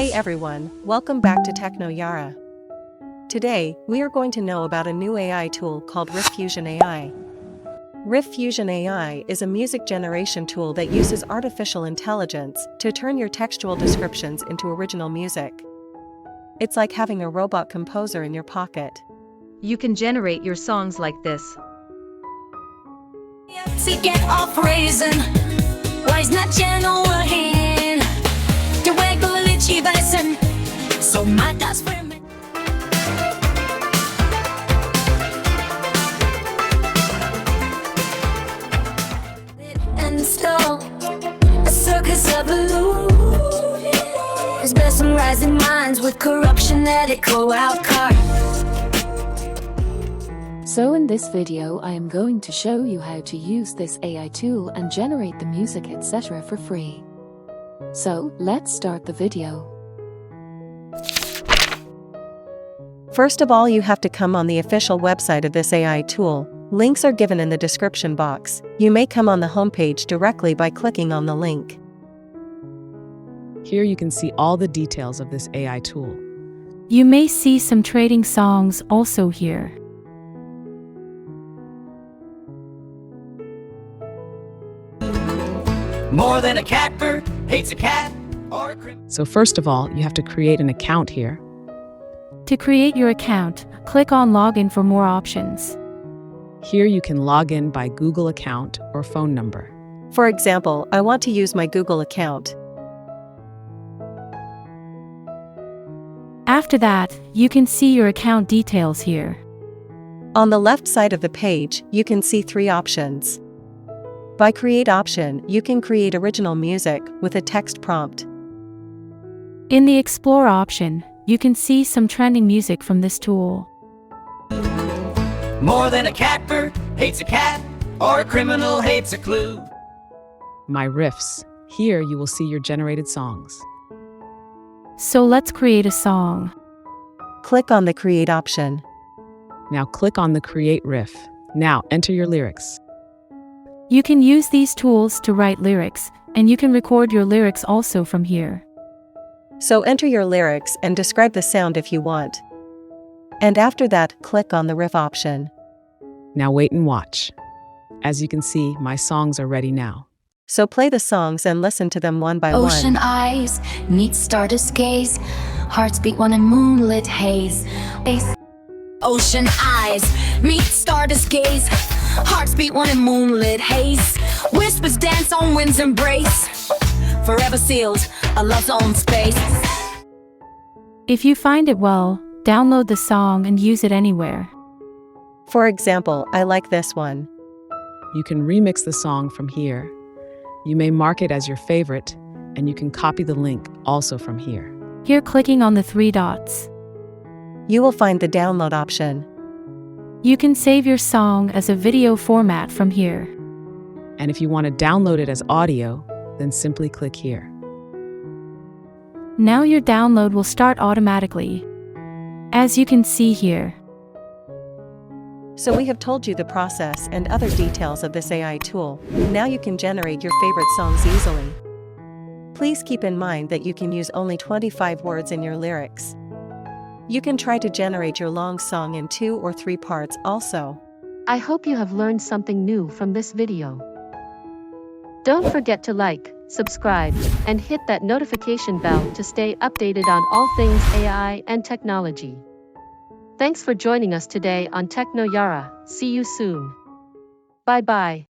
Hey everyone, welcome back to Techno Yara. Today, we are going to know about a new AI tool called Riffusion AI. Riffusion AI is a music generation tool that uses artificial intelligence to turn your textual descriptions into original music. It's like having a robot composer in your pocket. You can generate your songs like this. Get off reason. Why is not genuine? The way glitchy person. So my that's for me. And still a circus of illusion. There's mesmerizing minds with corruption that it go out card. So in this video I am going to show you how to use this AI tool and generate the music etc. for free. So let's start the video. First of all, you have to come on the official website of this AI tool. Links are given in the description box. You may come on the homepage directly by clicking on the link. Here you can see all the details of this AI tool. You may see some trading songs also here. More than a catbird hates a cat or a criminal. So first of all, you have to create an account here. To create your account, click on Login for more options. Here you can log in by Google account or phone number. For example, I want to use my Google account. After that, you can see your account details here. On the left side of the page, you can see three options. By Create option, you can create original music with a text prompt. In the Explore option, you can see some trending music from this tool. More than a catbird hates a cat or a criminal hates a clue. My Riffs. Here you will see your generated songs. So let's create a song. Click on the Create option. Now click on the Create Riff. Now enter your lyrics. You can use these tools to write lyrics, and you can record your lyrics also from here. So enter your lyrics and describe the sound if you want. And after that, click on the Riff option. Now wait and watch. As you can see, my songs are ready now. So play the songs and listen to them one by Ocean one. eyes meet stardust gaze. Hearts beat one in moonlit haze. Ocean eyes meet stardust gaze. Hearts beat one in moonlit haze. Whispers dance on wind's embrace. Forever sealed, a love's own space. If you find it well, download the song and use it anywhere. For example, I like this one. You can remix the song from here. You may mark it as your favorite, and you can copy the link also from here. Here, clicking on the three dots. You will find the download option. You can save your song as a video format from here. And if you want to download it as audio, then simply click here. Now your download will start automatically, as you can see here. So we have told you the process and other details of this AI tool. Now you can generate your favorite songs easily. Please keep in mind that you can use only 25 words in your lyrics. You can try to generate your long song in 2 or 3 parts also. I hope you have learned something new from this video. Don't forget to like, subscribe, and hit that notification bell to stay updated on all things AI and technology. Thanks for joining us today on Techno Yara. See you soon. Bye bye.